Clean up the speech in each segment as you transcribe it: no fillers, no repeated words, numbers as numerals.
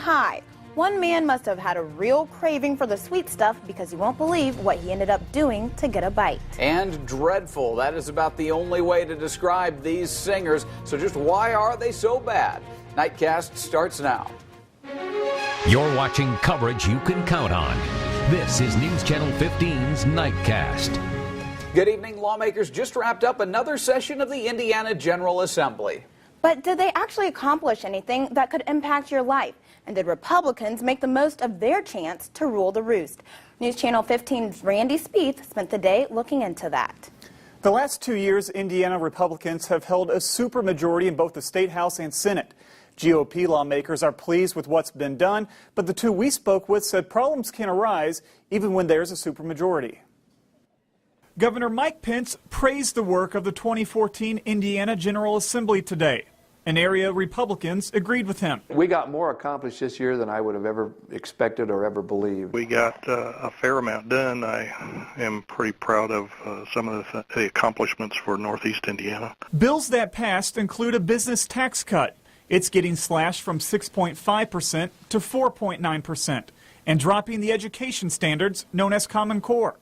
high. One man must have had a real craving for the sweet stuff because you won't believe what he ended up doing to get a bite. And dreadful. That is about the only way to describe these singers. So just why are they so bad? Nightcast starts now. You're watching coverage you can count on. This is News Channel 15's Nightcast. Good evening. Lawmakers just wrapped up another session of the Indiana General Assembly. But did they actually accomplish anything that could impact your life? And did Republicans make the most of their chance to rule the roost? News Channel 15's Randy Spieth spent the day looking into that. The last 2 years, Indiana Republicans have held a supermajority in both the State House and Senate. GOP lawmakers are pleased with what's been done, but the two we spoke with said problems can arise even when there's a supermajority. Governor Mike Pence praised the work of the 2014 Indiana General Assembly today. An area Republicans agreed with him. We got more accomplished this year than I would have ever expected or ever believed. We got a fair amount done. I am pretty proud of some of the accomplishments for Northeast Indiana. Bills that passed include a business tax cut. It's getting slashed from 6.5% to 4.9%, and dropping the education standards known as Common Core.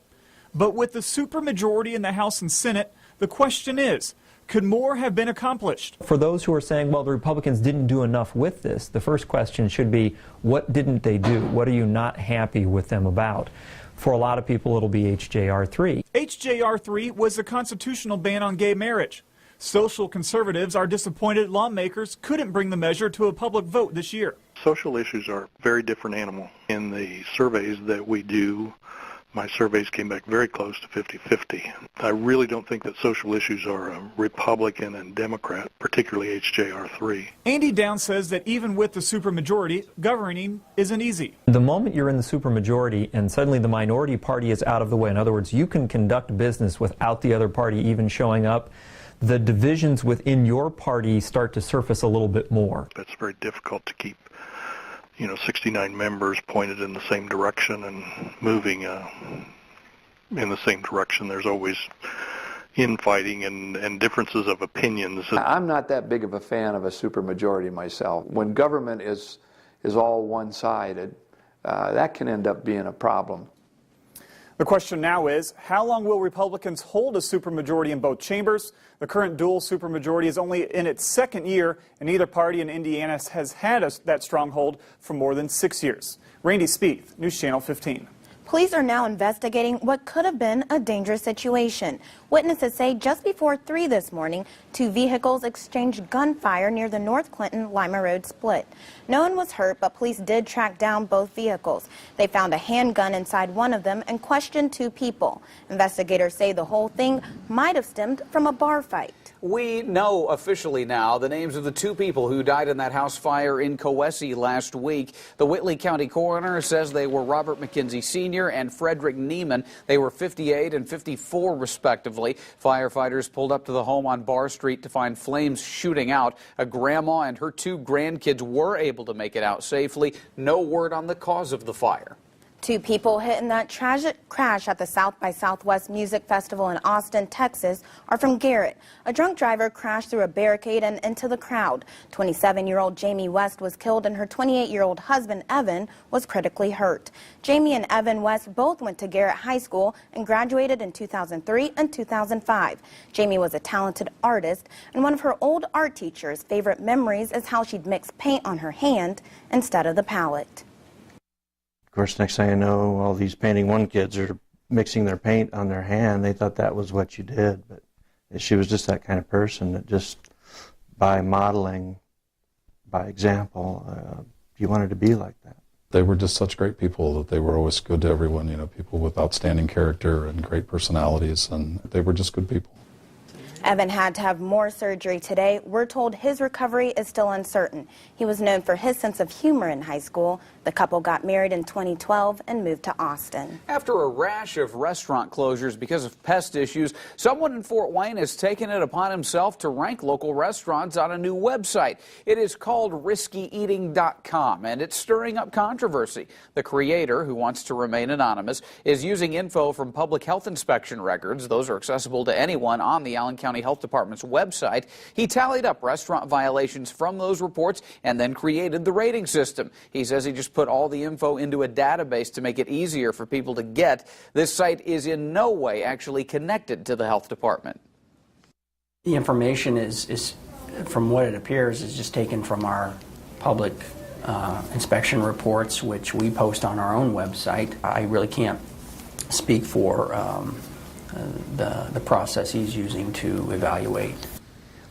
But with the supermajority in the House and Senate, the question is, could more have been accomplished? For those who are saying, well, the Republicans didn't do enough with this, the first question should be, what didn't they do? What are you not happy with them about? For a lot of people, it'll be HJR 3. HJR 3 was a constitutional ban on gay marriage. Social conservatives are disappointed lawmakers couldn't bring the measure to a public vote this year. Social issues are a very different animal. In the surveys that we do, my surveys came back very close to 50-50. I really don't think that social issues are Republican and Democrat, particularly HJR 3. Andy Downs says that even with the supermajority, governing isn't easy. The moment you're in the supermajority and suddenly the minority party is out of the way, in other words, you can conduct business without the other party even showing up, the divisions within your party start to surface a little bit more. It's very difficult to keep 69 members pointed in the same direction and moving in the same direction. There's always infighting and differences of opinions. I'm not that big of a fan of a supermajority myself. When government is all one-sided, that can end up being a problem. The question now is, how long will Republicans hold a supermajority in both chambers? The current dual supermajority is only in its second year, and neither party in Indiana has had that stronghold for more than 6 years. Randy Spieth, News Channel 15. Police are now investigating what could have been a dangerous situation. Witnesses say just before 3 this morning, 2 vehicles exchanged gunfire near the North Clinton-Lima Road split. No one was hurt, but police did track down both vehicles. They found a handgun inside one of them and questioned 2 people. Investigators say the whole thing might have stemmed from a bar fight. We know officially now the names of the 2 people who died in that house fire in Coessie last week. The Whitley County coroner says they were Robert McKenzie Sr. and Frederick Neiman. They were 58 and 54 respectively. Firefighters pulled up to the home on Barr Street to find flames shooting out. A grandma and her 2 grandkids were able to make it out safely. No word on the cause of the fire. 2 people hit in that tragic crash at the South by Southwest Music Festival in Austin, Texas, are from Garrett. A drunk driver crashed through a barricade and into the crowd. 27-year-old Jamie West was killed and her 28-year-old husband, Evan, was critically hurt. Jamie and Evan West both went to Garrett High School and graduated in 2003 and 2005. Jamie was a talented artist, and one of her old art teacher's favorite memories is how she'd mix paint on her hand instead of the palette. Of course, next thing I know, all these Painting One kids are mixing their paint on their hand. They thought that was what you did, but she was just that kind of person that just, by modeling, by example, you wanted to be like that. They were just such great people that they were always good to everyone, people with outstanding character and great personalities, and they were just good people. Evan had to have more surgery today. We're told his recovery is still uncertain. He was known for his sense of humor in high school. The couple got married in 2012 and moved to Austin. After a rash of restaurant closures because of pest issues, someone in Fort Wayne has taken it upon himself to rank local restaurants on a new website. It is called riskyeating.com, and it's stirring up controversy. The creator, who wants to remain anonymous, is using info from public health inspection records. Those are accessible to anyone on the Allen County County Health Department's website. He tallied up restaurant violations from those reports and then created the rating system. He says he just put all the info into a database to make it easier for people to get. This site is in no way actually connected to the health department. The information is from what it appears, is just taken from our public inspection reports, which we post on our own website. I really can't speak for the process he's using to evaluate.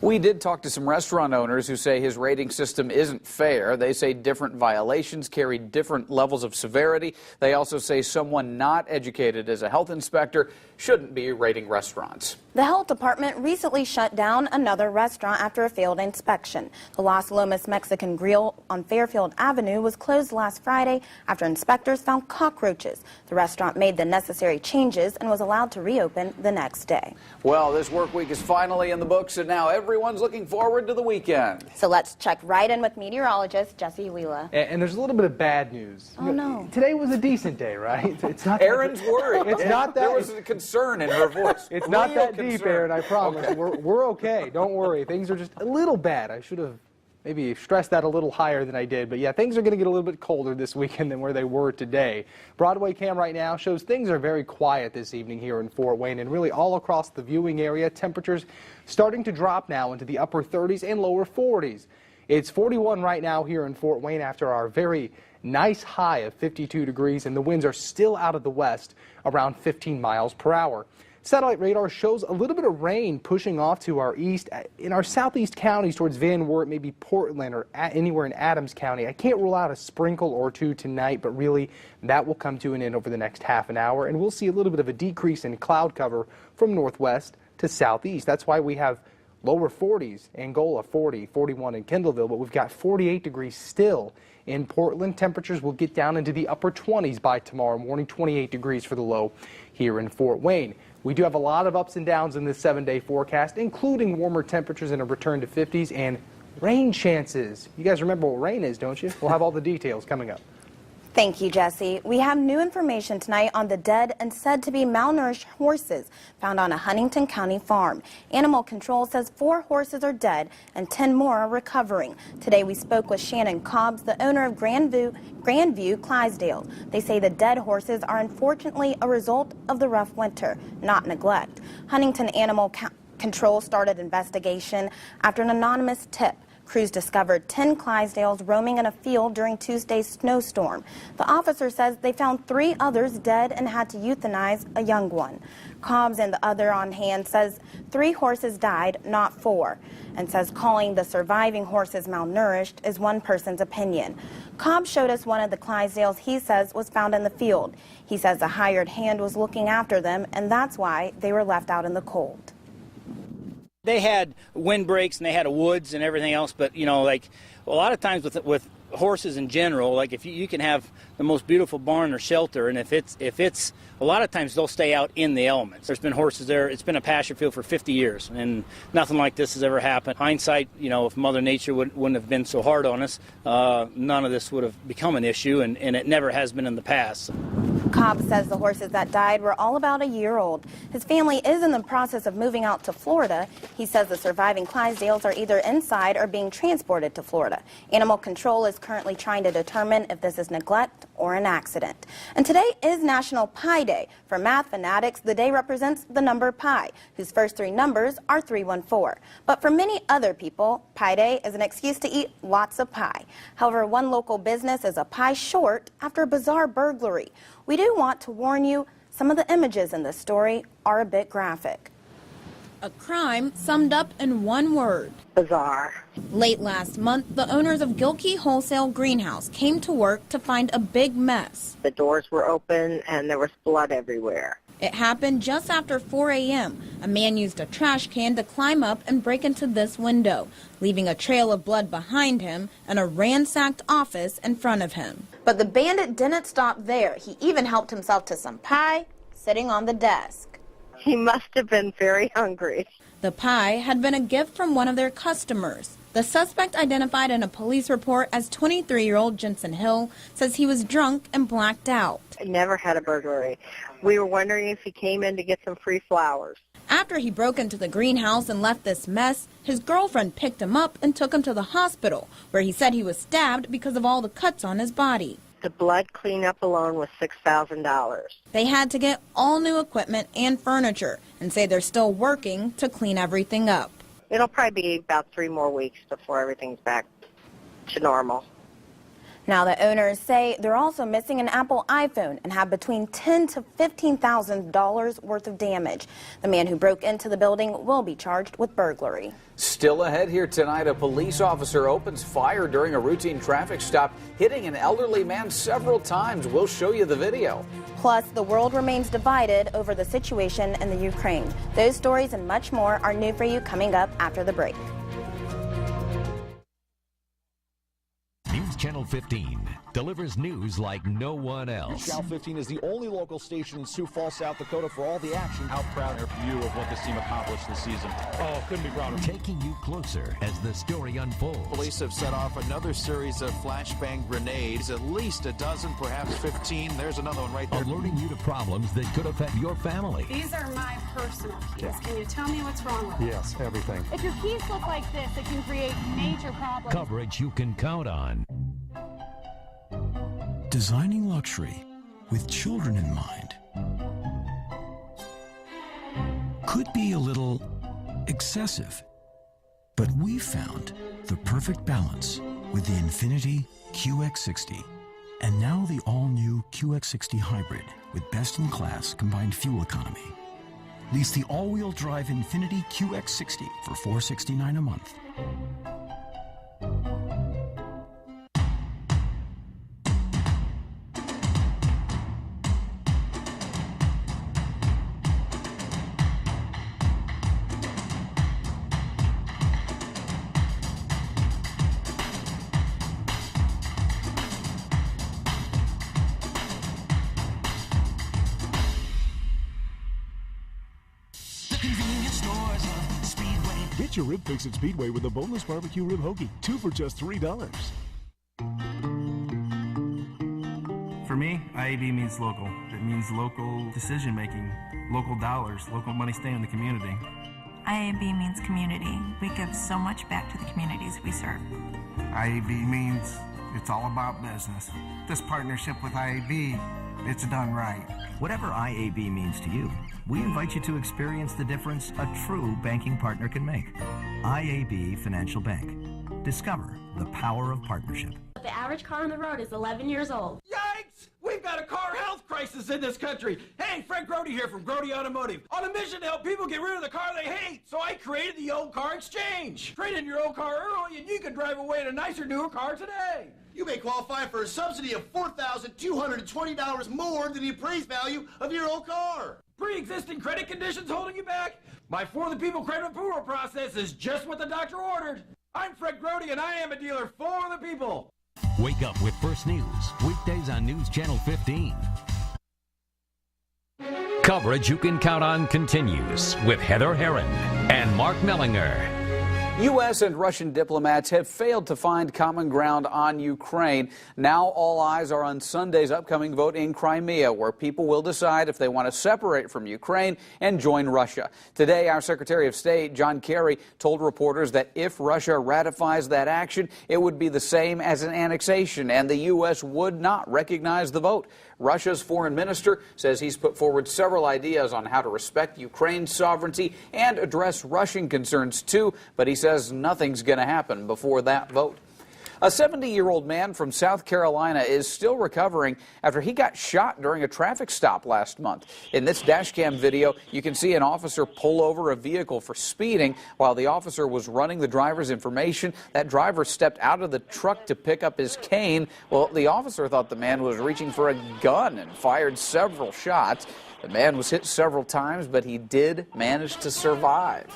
We did talk to some restaurant owners who say his rating system isn't fair. They say different violations carry different levels of severity. They also say someone not educated as a health inspector shouldn't be rating restaurants. The health department recently shut down another restaurant after a failed inspection. The Las Lomas Mexican Grill on Fairfield Avenue was closed last Friday after inspectors found cockroaches. The restaurant made the necessary changes and was allowed to reopen the next day. Well, this work week is finally in the books, and now everyone's looking forward to the weekend. So let's check right in with meteorologist Jesse Wheeler. And there's a little bit of bad news. Oh, no. Today was a decent day, right? It's not. Erin's worried. It's not that. There was a concern in her voice. It's not Real that concern. deep, Erin, I promise. Okay. We're okay. Don't worry. Things are just a little bad. I should have maybe stressed that a little higher than I did. But yeah, things are going to get a little bit colder this weekend than where they were today. Broadway cam right now shows things are very quiet this evening here in Fort Wayne, and really all across the viewing area. Temperatures starting to drop now into the upper 30s and lower 40s. It's 41 right now here in Fort Wayne after our very nice high of 52 degrees, and the winds are still out of the west around 15 miles per hour. Satellite radar shows a little bit of rain pushing off to our east in our southeast counties towards Van Wert, maybe Portland, or anywhere in Adams County. I can't rule out a sprinkle or two tonight, but really that will come to an end over the next half an hour, and we'll see a little bit of a decrease in cloud cover from northwest to southeast. That's why we have lower 40s, Angola 40, 41 in Kendallville, but we've got 48 degrees still in Portland. Temperatures will get down into the upper 20s by tomorrow morning, 28 degrees for the low here in Fort Wayne. We do have a lot of ups and downs in this 7-day forecast, including warmer temperatures and a return to 50s and rain chances. You guys remember what rain is, don't you? We'll have all the details coming up. Thank you, Jesse. We have new information tonight on the dead and said to be malnourished horses found on a Huntington County farm. Animal Control says 4 horses are dead and 10 more are recovering. Today we spoke with Shannon Cobbs, the owner of Grandview Clydesdale. They say the dead horses are unfortunately a result of the rough winter, not neglect. Huntington Animal Control started investigation after an anonymous tip. Crews discovered 10 Clydesdales roaming in a field during Tuesday's snowstorm. The officer says they found 3 others dead and had to euthanize a young one. Cobbs and the other on hand says 3 horses died, not 4, and says calling the surviving horses malnourished is one person's opinion. Cobbs showed us one of the Clydesdales he says was found in the field. He says a hired hand was looking after them, and that's why they were left out in the cold. They had windbreaks and they had woods and everything else, but you know, like a lot of times with horses in general, like if you can have the most beautiful barn or shelter, and if it's a lot of times they'll stay out in the elements. There's been horses there. It's been a pasture field for 50 years, and nothing like this has ever happened. Hindsight, you know, if Mother Nature wouldn't have been so hard on us, none of this would have become an issue, and it never has been in the past. Cobb says the horses that died were all about a year old. His family is in the process of moving out to Florida. He says the surviving Clydesdales are either inside or being transported to Florida. Animal Control is currently trying to determine if this is neglect or an accident. And today is National Pi Day. For math fanatics, the day represents the number pi, whose first 3 numbers are 314. But for many other people, Pi Day is an excuse to eat lots of pie. However, one local business is a pie short after a bizarre burglary. We do want to warn you, some of the images in this story are a bit graphic. A crime summed up in one word. Bizarre. Late last month, the owners of Gilkey Wholesale Greenhouse came to work to find a big mess. The doors were open and there was blood everywhere. It happened just after 4 a.m. A man used a trash can to climb up and break into this window, leaving a trail of blood behind him and a ransacked office in front of him. But the bandit didn't stop there. He even helped himself to some pie sitting on the desk. He must have been very hungry. The pie had been a gift from one of their customers. The suspect, identified in a police report as 23-year-old Jensen Hill, says he was drunk and blacked out. I never had a burglary. We were wondering if he came in to get some free flowers. After he broke into the greenhouse and left this mess, his girlfriend picked him up and took him to the hospital, where he said he was stabbed because of all the cuts on his body. The blood cleanup alone was $6,000. They had to get all new equipment and furniture and say they're still working to clean everything up. It'll probably be about 3 more weeks before everything's back to normal. Now the owners say they're also missing an Apple iPhone and have between $10,000 to $15,000 worth of damage. The man who broke into the building will be charged with burglary. Still ahead here tonight, a police officer opens fire during a routine traffic stop, hitting an elderly man several times. We'll show you the video. Plus, the world remains divided over the situation in the Ukraine. Those stories and much more are new for you coming up after the break. News Channel 15 delivers news like no one else. News Channel 15 is the only local station in Sioux Falls, South Dakota for all the action. How proud are you of what this team accomplished this season? Oh, couldn't be prouder. Taking you closer as the story unfolds. Police have set off another series of flashbang grenades, at least a dozen, perhaps 15. There's another one right there. Alerting you to problems that could affect your family. These are my personal keys. Can you tell me what's wrong with them? Yes, everything. If your keys look like this, it can create major problems. Coverage you can count on. Designing luxury with children in mind could be a little excessive, but we found the perfect balance with the Infiniti QX60 and now the all-new QX60 Hybrid with best-in-class combined fuel economy. Lease the all-wheel drive Infiniti QX60 for $469 a month. Get your rib fix at Speedway with a boneless barbecue rib hoagie, 2 for just $3. For me, IAB means local. It means local decision making, local dollars, local money staying in the community. IAB means community. We give so much back to the communities we serve. IAB means it's all about business. This partnership with IAB, it's done right. Whatever IAB means to you, we invite you to experience the difference a true banking partner can make. IAB Financial Bank. Discover the power of partnership. The average car on the road is 11 years old. Yikes! We've got a car health crisis in this country. Hey, Fred Grody here from Grody Automotive. On a mission to help people get rid of the car they hate. So I created the Old Car Exchange. Trade in your old car early and you can drive away in a nicer, newer car today. You may qualify for a subsidy of $4,220 more than the appraised value of your old car. Pre-existing credit conditions holding you back? My For the People credit approval process is just what the doctor ordered. I'm Fred Grody and I am a dealer for the people. Wake up with First News, weekdays on News Channel 15. Coverage you can count on continues with Heather Herron and Mark Mellinger. U.S. and Russian diplomats have failed to find common ground on Ukraine. Now all eyes are on Sunday's upcoming vote in Crimea, where people will decide if they want to separate from Ukraine and join Russia. Today, our Secretary of State, John Kerry, told reporters that if Russia ratifies that action, it would be the same as an annexation, and the U.S. would not recognize the vote. Russia's foreign minister says he's put forward several ideas on how to respect Ukraine's sovereignty and address Russian concerns too, but he says nothing's going to happen before that vote. A 70-year-old man from South Carolina is still recovering after he got shot during a traffic stop last month. In this dashcam video, you can see an officer pull over a vehicle for speeding while the officer was running the driver's information. That driver stepped out of the truck to pick up his cane. Well, the officer thought the man was reaching for a gun and fired several shots. The man was hit several times, but he did manage to survive.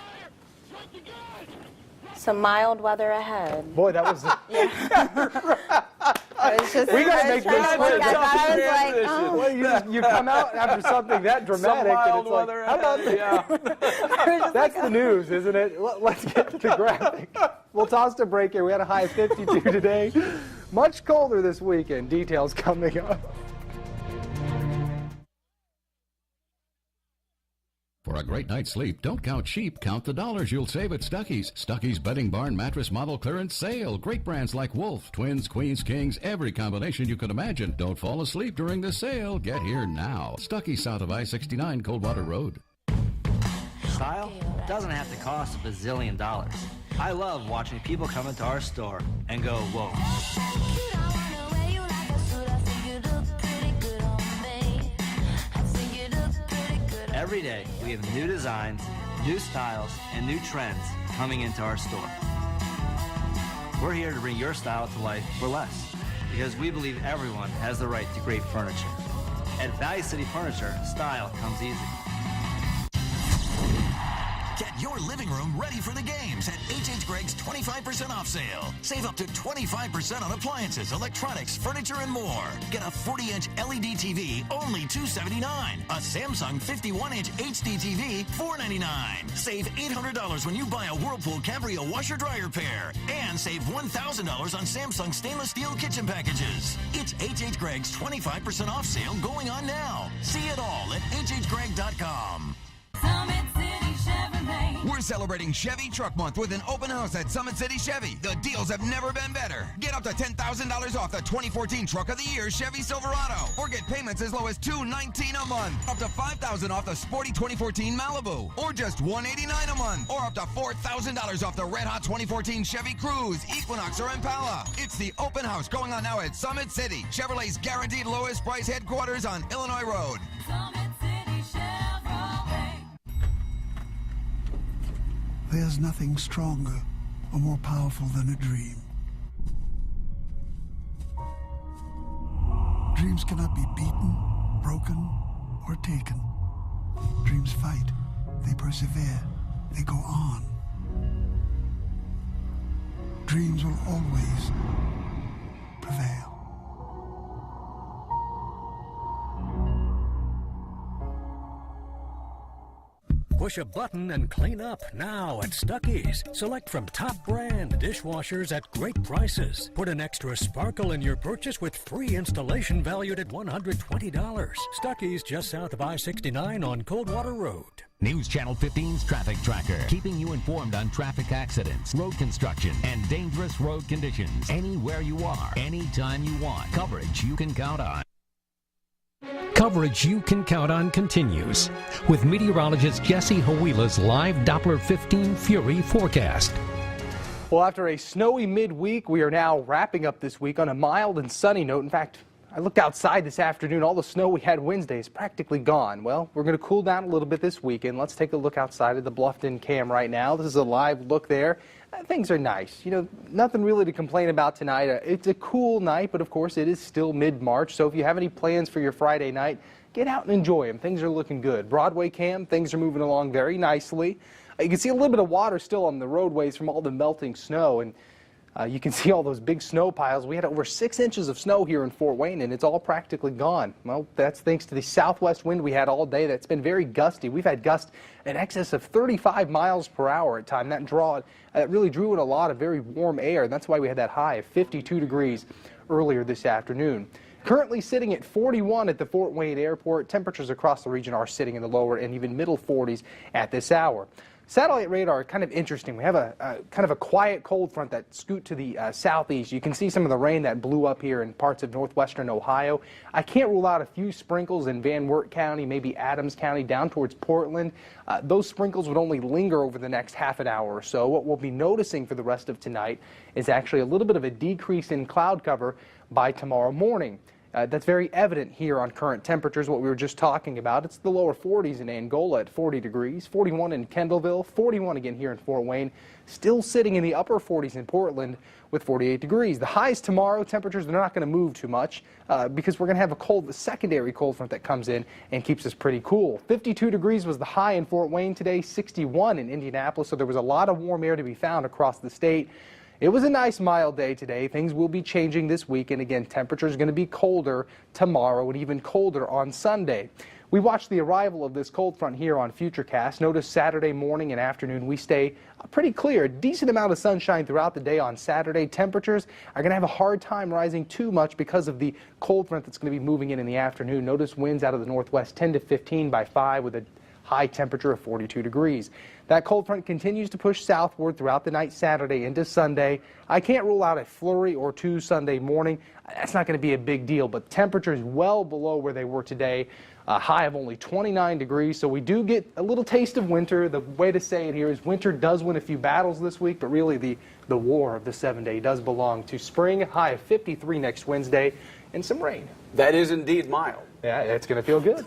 Some mild weather ahead. Boy, that was... We got to make this quick. You come out after something that dramatic, and it's like, how about that? That's the news, isn't it? Let's get to the graphic. We'll toss to break here. We had a high of 52 today. Much colder this weekend. Details coming up. For For a great night's sleep, don't count sheep, count the dollars you'll save at Stuckey's. Stuckey's Bedding Barn Mattress Model Clearance Sale. Great brands like Wolf, Twins, Queens, Kings, every combination you can imagine. Don't fall asleep during the sale. Get here now. Stuckey's south of I-69 Coldwater Road. Style doesn't have to cost a bazillion dollars. I love watching people come into our store and go, whoa. Every day, we have new designs, new styles, and new trends coming into our store. We're here to bring your style to life for less, because we believe everyone has the right to great furniture. At Valley City Furniture, style comes easy. Get your living room ready for the games at H.H. Gregg's 25% off sale. Save up to 25% on appliances, electronics, furniture, and more. Get a 40-inch LED TV, only $279. A Samsung 51-inch HD TV, $499. Save $800 when you buy a Whirlpool Cabrio washer-dryer pair. And save $1,000 on Samsung stainless steel kitchen packages. It's H.H. Gregg's 25% off sale going on now. See it all at hhgregg.com. We're celebrating Chevy Truck Month with an open house at Summit City Chevy. The deals have never been better. Get up to $10,000 off the 2014 Truck of the Year Chevy Silverado. Or get payments as low as $219 a month. Up to $5,000 off the sporty 2014 Malibu. Or just $189 a month. Or up to $4,000 off the red hot 2014 Chevy Cruze, Equinox, or Impala. It's the open house going on now at Summit City, Chevrolet's guaranteed lowest price headquarters on Illinois Road. Summit City Chevrolet. There's nothing stronger or more powerful than a dream. Dreams cannot be beaten, broken, or taken. Dreams fight, they persevere, they go on. Dreams will always prevail. Push a button and clean up now at Stuckey's. Select from top brand dishwashers at great prices. Put an extra sparkle in your purchase with free installation valued at $120. Stuckey's just south of I-69 on Coldwater Road. News Channel 15's Traffic Tracker, keeping you informed on traffic accidents, road construction, and dangerous road conditions. Anywhere you are, anytime you want. Coverage you can count on. Coverage you can count on continues with meteorologist Jesse Hawila's live Doppler 15 Fury forecast. Well, after a snowy midweek, we are now wrapping up this week on a mild and sunny note. In fact, I looked outside this afternoon. All the snow we had Wednesday is practically gone. Well, we're going to cool down a little bit this weekend. Let's take a look outside of the Bluffton cam right now. This is a live look there. Things are nice. You know, nothing really to complain about tonight. It's a cool night, but of course it is still mid-March. So if you have any plans for your Friday night, get out and enjoy them. Things are looking good. Broadway cam, things are moving along very nicely. You can see a little bit of water still on the roadways from all the melting snow, and you can see all those big snow piles. We had over 6 inches of snow here in Fort Wayne, and it's all practically gone. Well, that's thanks to the southwest wind we had all day. That's been very gusty. We've had gusts in excess of 35 miles per hour at times. That really drew in a lot of very warm air, and that's why we had that high of 52 degrees earlier this afternoon. Currently sitting at 41 at the Fort Wayne Airport. Temperatures across the region are sitting in the lower and even middle 40s at this hour. Satellite radar, kind of interesting. We have a kind of a quiet cold front that scoot to the southeast. You can see some of the rain that blew up here in parts of northwestern Ohio. I can't rule out a few sprinkles in Van Wert County, maybe Adams County, down towards Portland. Those sprinkles would only linger over the next half an hour or so. What we'll be noticing for the rest of tonight is actually a little bit of a decrease in cloud cover by tomorrow morning. That's very evident here on current temperatures, what we were just talking about. It's the lower 40s in Angola at 40 degrees, 41 in Kendallville, 41 again here in Fort Wayne, still sitting in the upper 40s in Portland with 48 degrees. The highs tomorrow, temperatures, they're not going to move too much because we're going to have a secondary cold front that comes in and keeps us pretty cool. 52 degrees was the high in Fort Wayne today, 61 in Indianapolis, so there was a lot of warm air to be found across the state. It was a nice mild day today. Things will be changing this week, and again, temperatures going to be colder tomorrow and even colder on Sunday. We watched the arrival of this cold front here on Futurecast. Notice Saturday morning and afternoon we stay pretty clear. A decent amount of sunshine throughout the day on Saturday. Temperatures are going to have a hard time rising too much because of the cold front that's going to be moving in the afternoon. Notice winds out of the northwest 10 to 15 by 5 with a high temperature of 42 degrees. That cold front continues to push southward throughout the night Saturday into Sunday. I can't rule out a flurry or two Sunday morning. That's not going to be a big deal, but temperatures well below where they were today. A high of only 29 degrees, so we do get a little taste of winter. The way to say it here is winter does win a few battles this week, but really the war of the 7-day does belong to spring. High of 53 next Wednesday, and some rain. That is indeed mild. Yeah, it's going to feel good.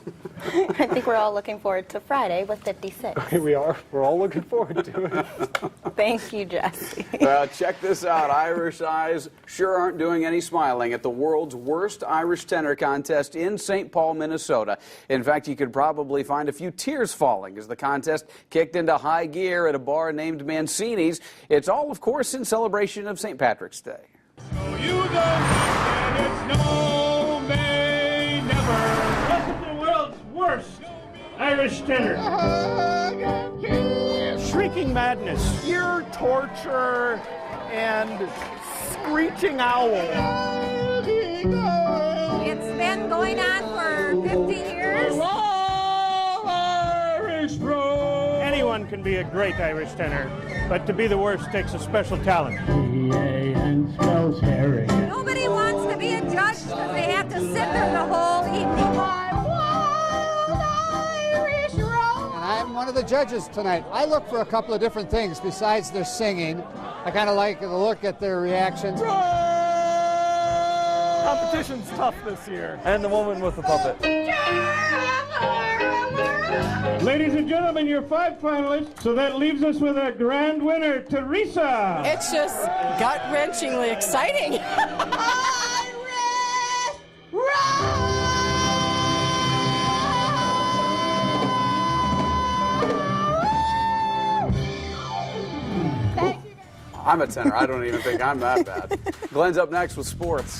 I think we're all looking forward to Friday with 56. We are. We're all looking forward to it. Thank you, Jesse. Check this out. Irish eyes sure aren't doing any smiling at the world's worst Irish tenor contest in St. Paul, Minnesota. In fact, you could probably find a few tears falling as the contest kicked into high gear at a bar named Mancini's. It's all, of course, in celebration of St. Patrick's Day. So you don't and it's no may never. Welcome to the world's worst Irish tenor. Shrieking madness, ear torture, and screeching owl. It's been going on for 50 years. Irish road. Anyone can be a great Irish tenor, but to be the worst takes a special talent. Nobody wants to be a judge because they have to sit there the whole evening. And I'm one of the judges tonight. I look for a couple of different things besides their singing. I kind of like to look at their reactions. Competition's tough this year. And the woman with the puppet. Ladies and gentlemen, your 5 finalists. So that leaves us with our grand winner, Teresa. It's just gut-wrenchingly exciting. I'm a tenor. I don't even think I'm that bad. Glenn's up next with sports.